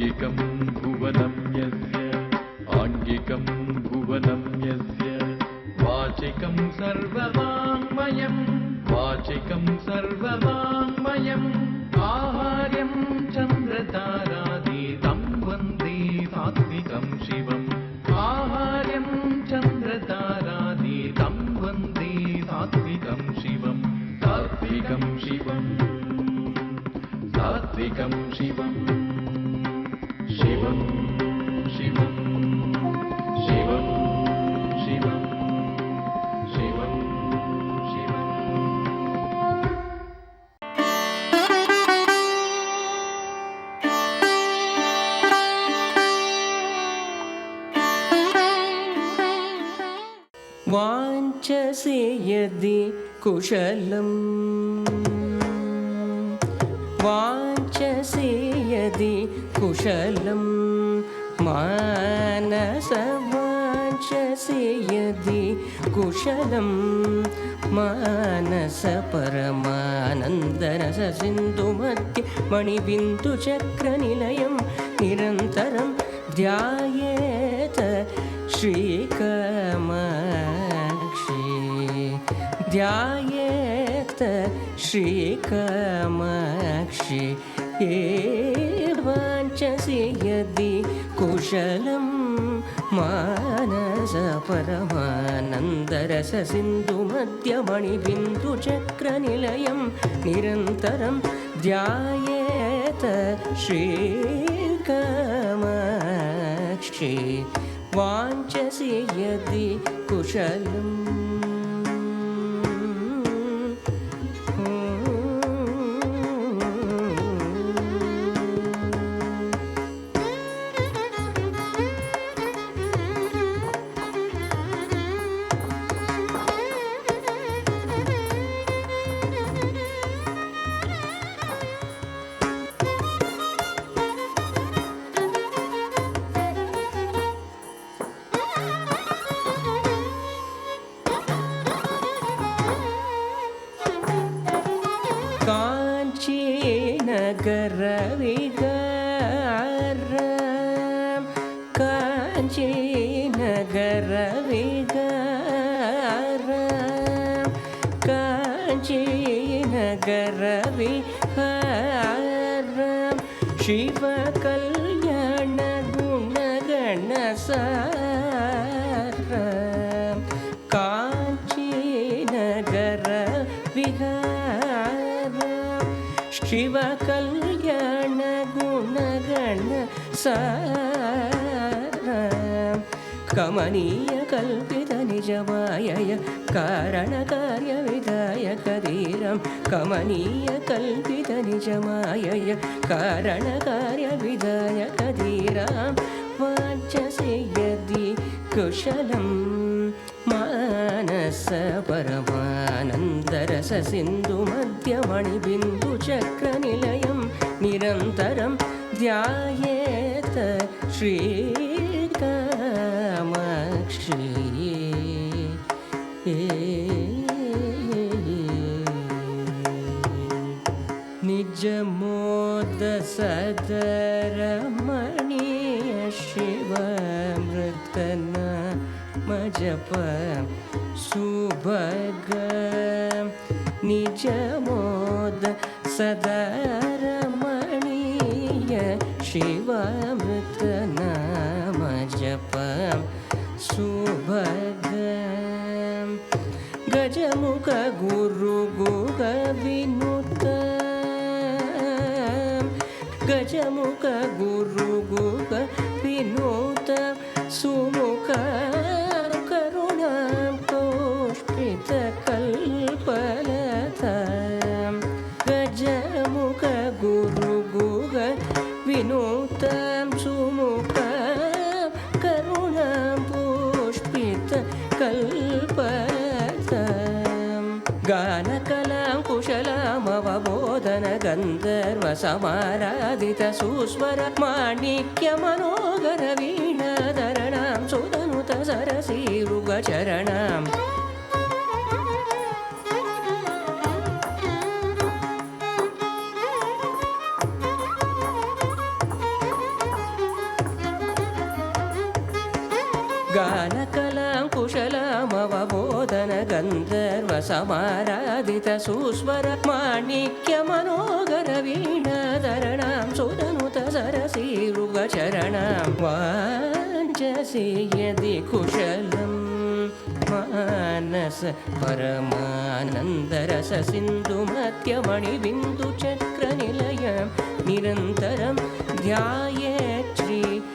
आङ्गिकं भुवनं यस्य आङ्गिकं भुवनं यस्य वाचिकं सर्ववाङ्मयं वाचिकं सर्ववाङ्मयम् आहार्यं चन्द्रतारातीतं वन्दे सात्विकं शिवम् आहार्यं चन्द्रतारातीतं वन्दे सात्विकं शिवम् सात्विकं शिवम् सात्विकं शिवम् शिवं शिवं शिवं शिवं शिवं शिवम् वाञ्छसे यदि कुशलम् वाञ्छसे यदि कुशलं मानस वाञ्छसे यदि कुशलं मानस परमानन्दरस सिन्धुमध्ये मणिबिन्दुचक्रनिलयं निरन्तरं ध्यायेत श्रीकामाक्षी ध्यायेत श्रीकामाक्षी वाञ्छसि यदि कुशलं मानस परमानन्दरस सिन्धुमध्यमणिबिन्दुचक्रनिलयं निरन्तरं ध्यायेत श्रीकामाक्षी वाञ्छसि यदि कुशलम् काञ्चीनगरविहारं शिवकल्याणगुणगणसारं काञ्चीनगरविहारं शिवकल्याणगुणगणसारं कमनीयकल्पितनिजमायय कारणकार्यविधायकधीरं कमनीयकल्पितनिजमायय कारणकार्यविधायकधीरं वाञ्छसे यदि कुशलं मानस परमानन्दरस सिन्धुमध्यमणिबिन्दुचक्रनिलयं निरन्तरं ध्यायेत श्रीकामाक्षी निजमोद सदरमणीय शिवामृतनाम जप सुभग निजमोद सदरमणीय शिवामृतनाम जप सुभग गजमुख गुरु गुग विनुत गजमुख गुरु गुग विनुत सुमुख करुणा पुष्पित कल्पलता गजमुख गुरु गुग विनुत सुमुख करुणा पुष्पित कल्पलता गानकलां कुशलामवबोधन गन्धर्व समाराधित सुस्वर माणिक्य मनोहर वीणाधरणां सुदनुत सरसीरुगचरणाम् गानकलां कुशलामवबोधन गन्धर्व समाराधित सुस्वर माणिक्यमनोगर वीणाधरणां सुदनुत सरसीरुगचरणां वाञ्छसि यदि कुशलम् मानस परमानन्दरस सिन्धुमत्यमणिबिन्दुचक्रनिलयं निरन्तरं ध्यायेत् श्रीकामाक्षी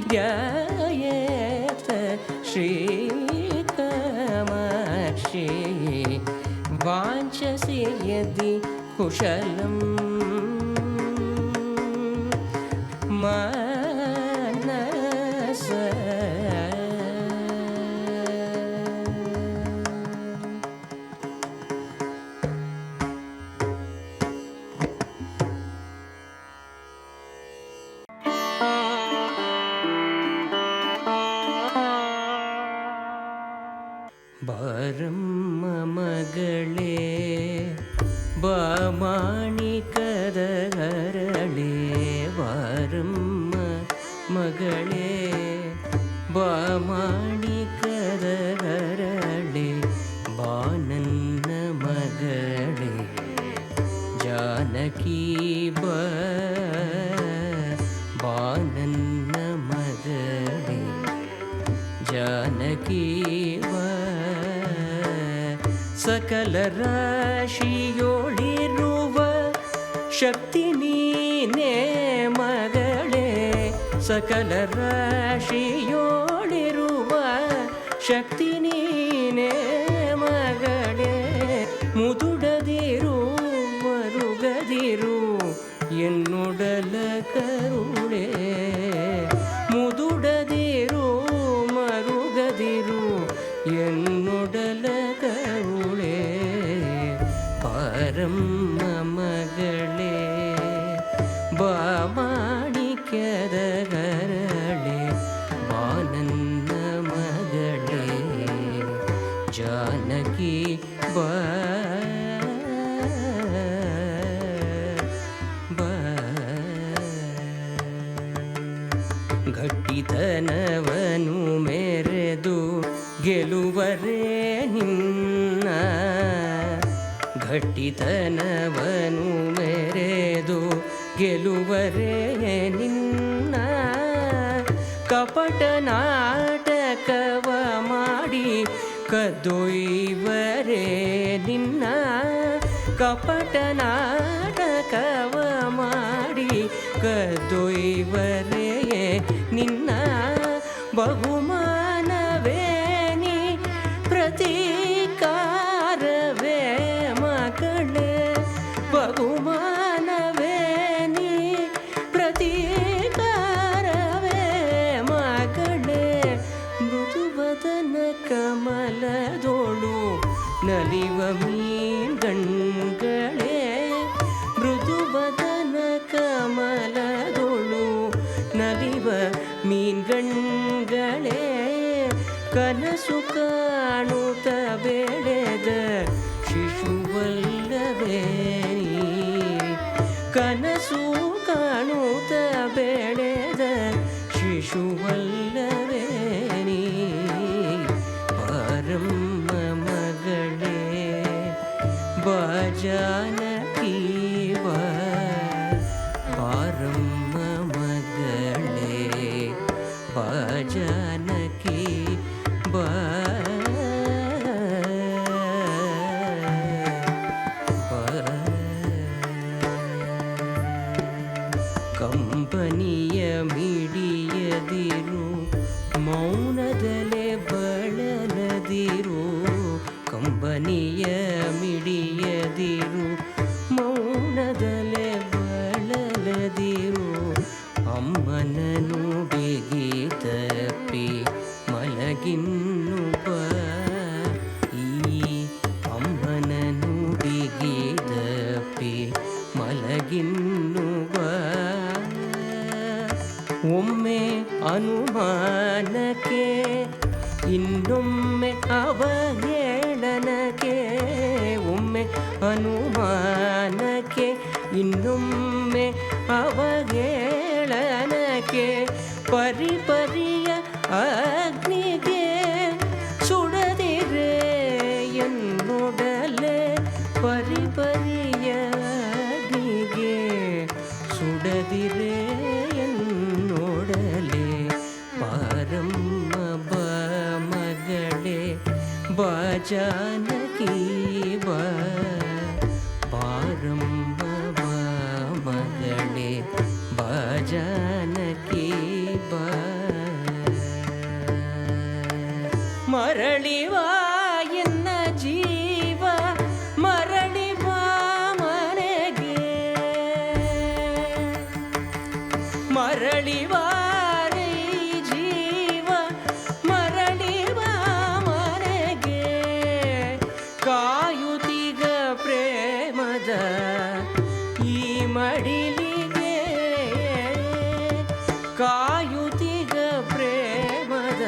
ध्यायेत् श्रीकामाक्षी वाञ्छसि यदि कुशलम् ಬಾರಮ್ಮ ಮಗಳೇ ಬಾಮಾಣಿಕದ ಹರಳೆ ಬಾರಮ್ಮ ಮಗಳೇ ಬಾಮಾಣಿಕದ ಹರಳೆ ಬಾನನ್ನ ಮಗಳೇ ಜಾನಕಿ ಬಾನನ್ನ ಮಗಳೇ ಜಾನಕಿ ಸಕಲ ರಾಶಿಯೊಳಿರುವ ಶಕ್ತಿ ನೀನೇ ಮಗಳೇ ಸಕಲ ರಾಶಿಯೊಳಿರುವ ಶಕ್ತಿ ನೀನೇ ಮಗಳೇ ಮುದುಡದಿರು ಮರುಗದಿರು ಎನ್ನುಡಲ ಕರುಣೆ ಮುದುಡದಿರು ಮರುಗದಿರು ಎನ್ನುಡಲ ಕರುಣೆ ಪಾರಮ್ಮ ಮಗಳೇ ಬಾಮಾಣಿಕ್ಯದ ಹರಳೆ ಬಾನನ್ನ ಮಗಳೇ ಜಾನಕಿ ಗಟ್ಟಿತನವನು ಮೆರೆದು ಗೆಲುವರೇ ನಿನ್ನ ಗಟ್ಟಿತನವನು ಮೆರೆದು ಗೆಲುವರೇ ನಿನ್ನ ಕಪಟ ನಾಟಕವ ಮಾಡಿ ಕದ್ದೊಯ್ವರೇ ನಿನ್ನ ಕಪಟ ನಾಟಕವ ಮಾಡಿ ಕದ್ದೊಯ್ವರೇ ನಿನ್ನ ಬಹುಮಾನವೇ ನೀ ಪ್ರತೀಕಾರವೇ ಮಗಳೇ ಬಹುಮಾನವೇ ನೀ ಪ್ರತೀಕಾರವೇ ಮಗಳೇ ಮೃದುವದನ ಕಮಲದೋಳು ನಲಿವ ಮೀನ್ಗಣ್ಗಳೇ ಮೃದುವದನ ಕಮಲದೋಳು ನಲಿವ ಮೀನ್ಗಣ್ಗಳೇ ಕನಸು ಕಾಣುತ್ತ ಬೆಳೆದ ಶಿಶುವಲ್ಲವೇ ಕನಸು ಕಾಣುತ್ತ ಬೆಳೆದ ಶಿಶುವಲ್ಲವೇ ಪಾರಮ್ಮ ಮಗಳೇ ಬಾಜಾನಕಿ ಪಾರಮ್ಮ ಮಗಳೇ ಬಾಜಾನಕಿ ಕಂಪನಿಯ ಮಿಡಿಯದಿರು ಮೌನದಲೆ ಬಳಲದಿರು ಕಂಪನಿಯ ಮಿಡಿಯದಿರು ಮೌನದಲೆ ಬಳಲದಿರು ಅಮ್ಮನನು ಬೇಗಿ ತಪ್ಪಿ ಮಲಗಿನ್ನು ಬಾ ಈ ಅಮ್ಮನನು ಬೇಗಿ ತಪ್ಪಿ ಮಲಗಿನ್ನು ಬಾ ಒಮ್ಮೆ ಅನುಮಾನಕ್ಕೆ ಇನ್ನೊಮ್ಮೆ ಅವಹೇಳನಕ್ಕೆ ಒಮ್ಮೆ ಅನುಮಾನಕ್ಕೆ ಇನ್ನೊಮ್ಮೆ ಅವಹೇಳನಕ್ಕೆ ಜಾನಕಿ ಬಾ ಬಾರಮ್ಮ ಬಾ ಮಗಳೇ ಬಾ ಜಾನಕಿ ಬಾ ಮರಳಿವಾ ಎನ್ನ ಜೀವ ಮರಳಿವಾ ಮನೆಗೆ ಮರಳಿವಾ ಜೀವ ಮರಳಿವಾ ಮನೆಗೆ ಕಾಯುತ್ತಿಗ ಪ್ರೇಮದ ಈ ಮಡಿಲಿಗೆ ಕಾಯುತ್ತಿಗ ಪ್ರೇಮದ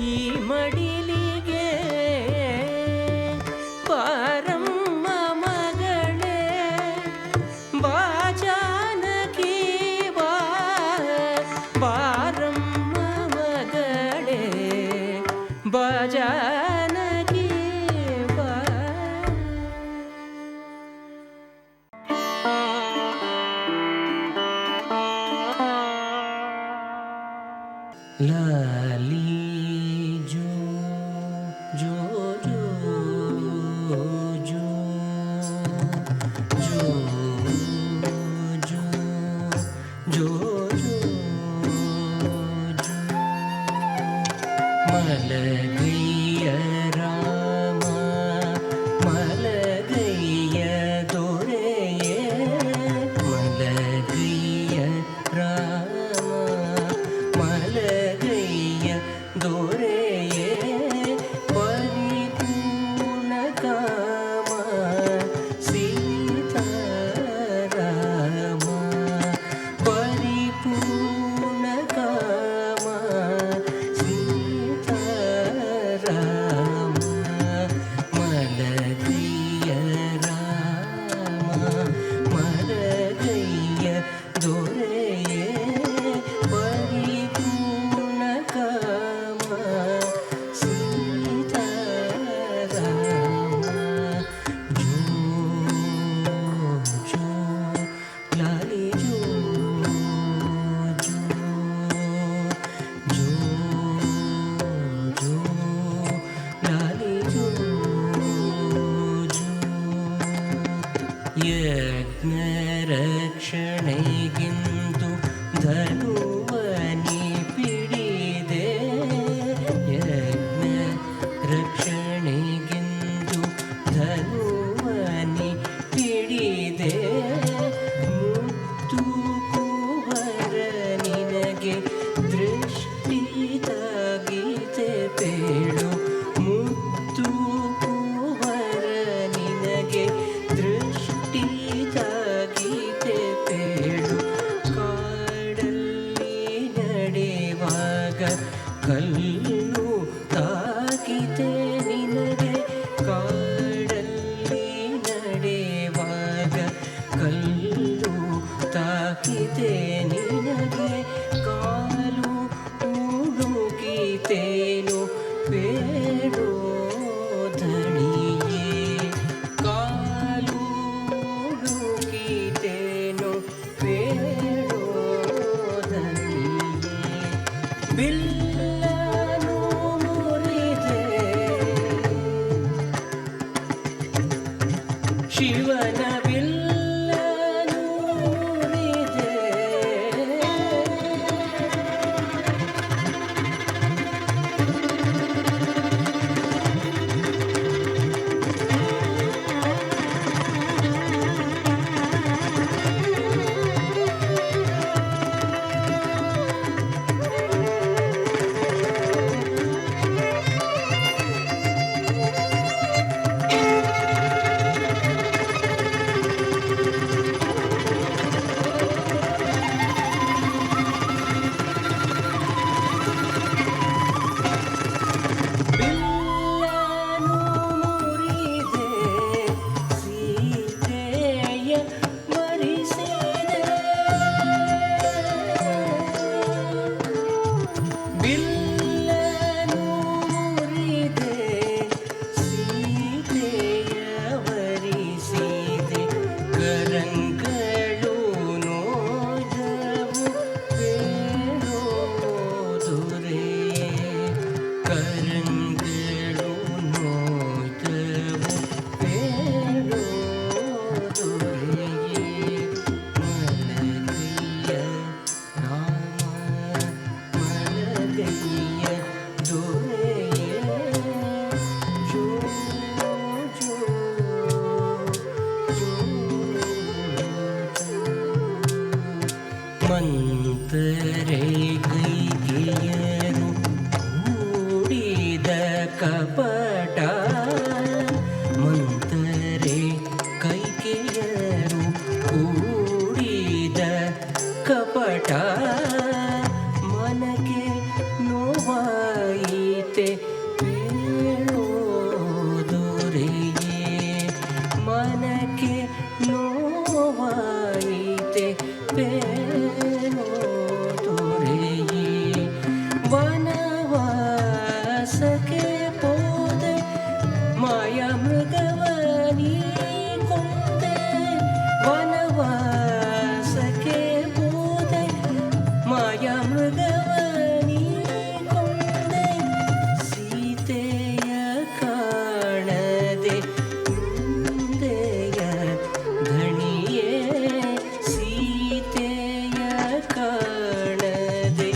ಈ ಮಡಿಲಿಗೆ ಪಾರಮ್ಮ ಮಗಳೇ ಬಾ ಜಾನಕಿ ಬಾ ಬಾರಮ್ಮ ಮಗಳೇ ಬಾ ಜಾನಕಿ ಬಾ ಲಾಲಿ ಜೋ ಜೋ ಜೋ ಜೋ ಜೋ ಜೋ ಜೋ ಜೋ ಮಲಗೈಯ ರಾಮ ಮಲಗೈಯ ದೊರೆಯೇ ಮಲಗೈಯ ರಾಮ ಮಲಗೈಯ ದೊರೆಯೇ ಪರಿಪೂರ್ಣ ಕಾಮ ಸೀತಾರಾಮ ಪರಿಪೂರ್ಣ ಕಾಮ ಸೀತಾರಾಮ ಮಲಗೈಯ ರಾಮ ಮಲಗೈಯ ದೊರೆಯೇ ಪರಿಪೂರ್ಣ ಕಾಮ ಸೀತಾರಾಮ ಜೋ ಜೋ ಲಾಲಿ ಜೋ ಜೋ ಜೋ ಜೋ ಲಾಲಿ ಜೋ ಜೋ ಯಜ್ಞ ರಕ್ಷಣೆಗಿಂದು ಧನುವನಿ ಪಿಡಿದೆ ಯಜ್ಞ ರಕ್ಷಣೆಗಿಂದು ಧನುವನಿ ಪಿಡಿದೆ ಮುತ್ತು ಕುವರ ನಿನಗೆ ದೃಷ್ಟಿ ತಾಗಿದೆ ಬೇಡು ಮುತ್ತು ಕುವರ ನಿನಗೆ ದೃಷ್ಟಿ ತಾಗಿದೆ ಬೇಡು ಕಾಡಲ್ಲಿ ನಡೆವಾಗ ಕಲ್ಲು ತಾಗಿದೆ ನಿನಗೆ ಕಾಡಲ್ಲಿ ನಡೆವಾಗ ಕಲ್ಲು ತಾಗಿದೆ ನಿನಗೆ ಕಾಲು ಹುಡುಕಿತೇನು ಬೇಡೋ ಧಣಿಯೇ ಕಾಲು ಹುಡುಕಿತೇನು ಬೇಡೋ ಧಣಿಯೇ ಬಿಲ್ಲನು ಮುರಿದೆ ಶಿವನ ಬಿಲ್ಲನು ಮುರಿದೆ ಮಂತರೆ ಕೈಗೆಯರು ಹೂಡಿದ ಕಪಟ ಮಂತರೆ ಕೈಗೆಯರು ಹೂಡಿದ ಕಪಟ ಮನಗೆ ನೋವಾಯಿತೆ ಹೇಳೋ ದೊರೆಯೇ ಮನಕ್ಕೆ ನೋವಾಯಿತೆ ಹೇಳೋ ದೊರೆಯೇ ವನವಾಸಕ್ಕೆ ಹೋದೆ ಮಾಯ ಮೃಗವನಿ ಕೊಂದೆ ವನವಾಸಕ್ಕೆ ಹೋದೆ ಮಾಯ ಮೃಗವನಿ ಕೊಂದೆ ಸೀತೆಯ ಕಾಣದೆ ಮುಂದೆಯ ಧಣಿಯೇ ಸೀತೆಯ ಕಾಣದೆ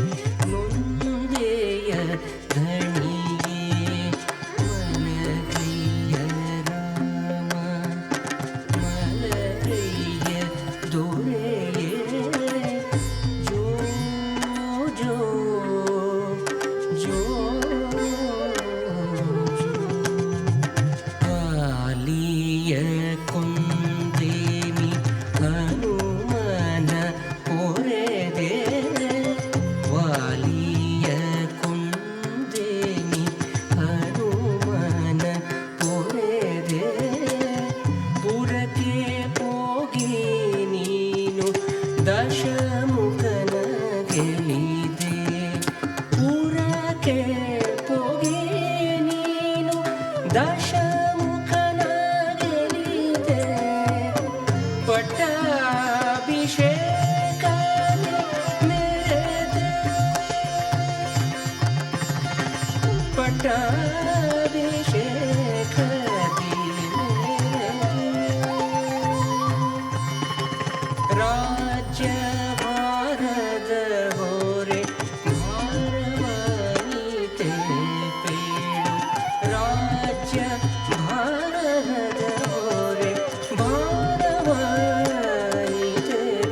ಮುಂದೆಯ ಧಣಿಯೇ ಮಲಗಯ್ಯ ರಾಮ ಮಲಗಯ್ಯ ದೊರೆಯೇ ಜೋ ಜೋ ಜೋ ಕಾಲಿಯ ಕೊಂದೇನಿ ಹನುಮನ ಪೊರೆದೆ ವಾಲಿಯ ಕೊಂದೇನಿ ಹನುಮನ ಪೊರೆದೆ ಪುರಕ್ಕೆ ಹೋಗಿ ನೀನು ದಶಮುಖನ ಗೆಲಿದೆ ಪುರಕ್ಕೆ ಹೋಗಿ ನೀನು ದಶಮುಖನ ಗೆಲಿದೆ ಪಟ್ಟಾಭಿಷೇಕ ಮೆರೆದೆ ಪಟ್ಟಾಭಿಷೇಕದಿ ರಾಜ್ಯ ಭಾರದ ಹೊರೆ ಭಾರವಾಯಿತೆ ಪೇಳು ರಾಜ್ಯ ಭಾರದ ಹೊರೆ ಭಾರವಾಯಿತೆ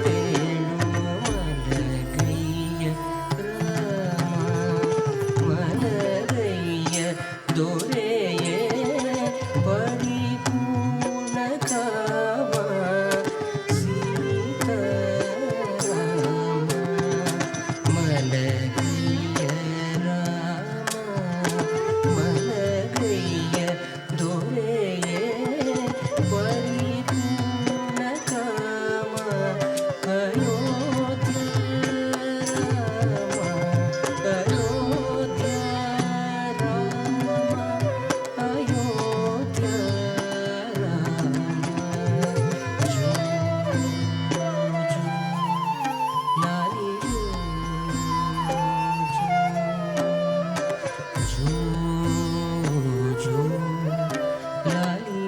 ಪೇಳು ಮಲಗಯ್ಯ ರಾಮ ಮಲಗಯ್ಯ ದೊರೆಯೇ ಪರಿಪೂರ್ಣ ಕಾಮ ಸೀತಾರಾಮ ಮಲಗಯ್ಯ ರಾಮ ಮಲಗಯ್ಯ ದೊರೆಯೇ ಪರಿಪೂರ್ಣ ಕಾಮ ಅಯೋಧ್ಯ ರಾಮ ಅಯೋಧ್ಯ ರಾಮ ಅಯೋಧ್ಯ ರಾಮ ಜೋ ಜೋ ಲಾಲಿ ಜೋ ಜೋ ಲಾಲಿ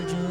ಜೋ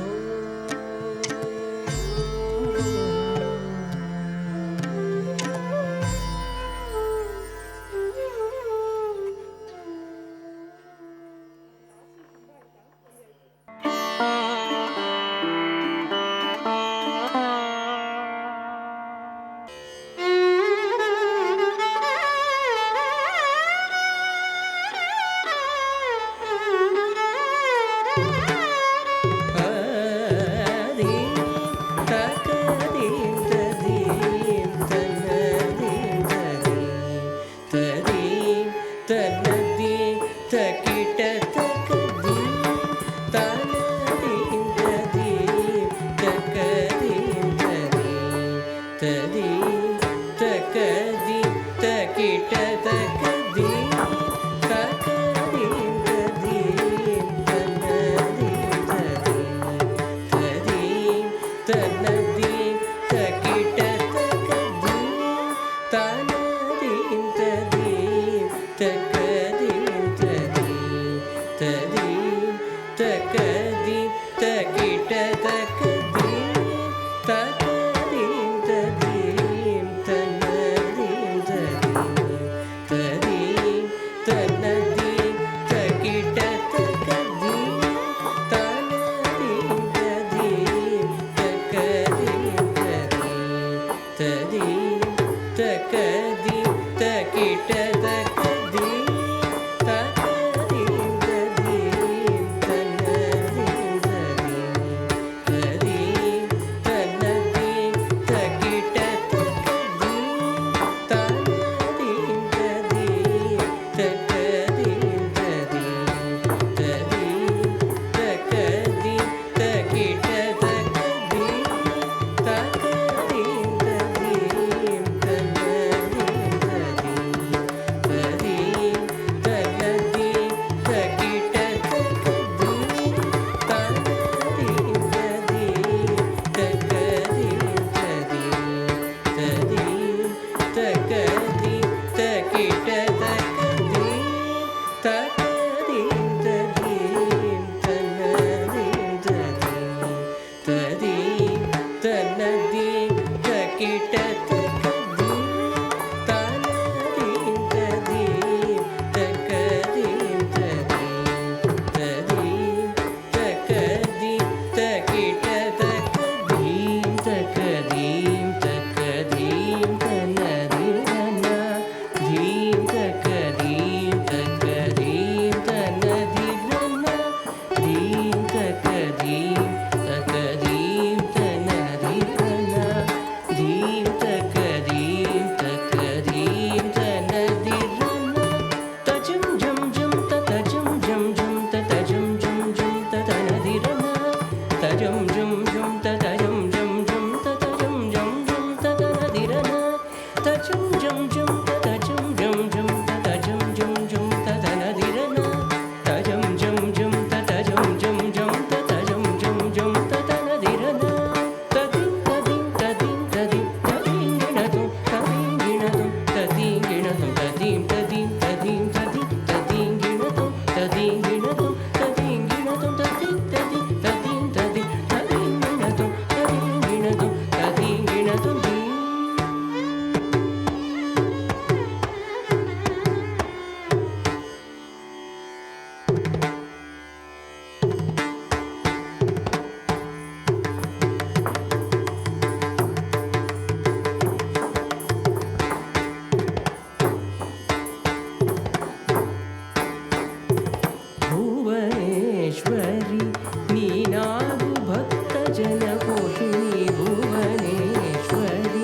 जनपोषिणि भुवनेश्वरि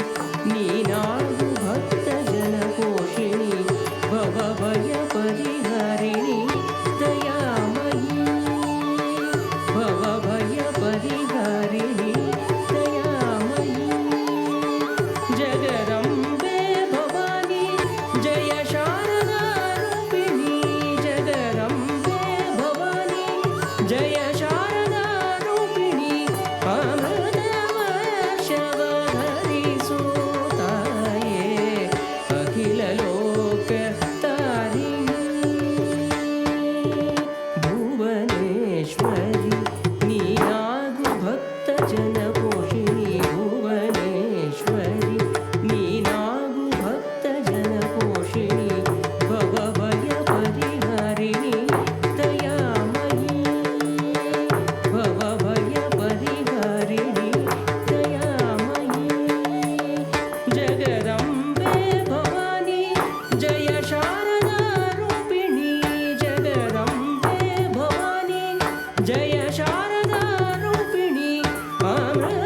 नीनागु भक्तजनपोषिणि भवभयपरिहरिणि दयामयी भवभयपरिहरिणि दयामयी जगदम्बे भवानी जय शारदा रूपिणी जगदम्बे भवानी जय शारदा रूपिणी अमृतवर्षवधरिसु ताये अखिल लोक तारिणी भुवनेश्वरि नीनागु भक्तजनपोषिणि भुवनेश्वरि नीनागु भक्तजनपोषिणि भवभयपरिहरिणि दयामयी भवभयपरिहरिणि दयामयी जगदम्बे भवानी जय शारदा रूपिणी जगदम्बे भवानी जय शारदा रूपिणी अमृत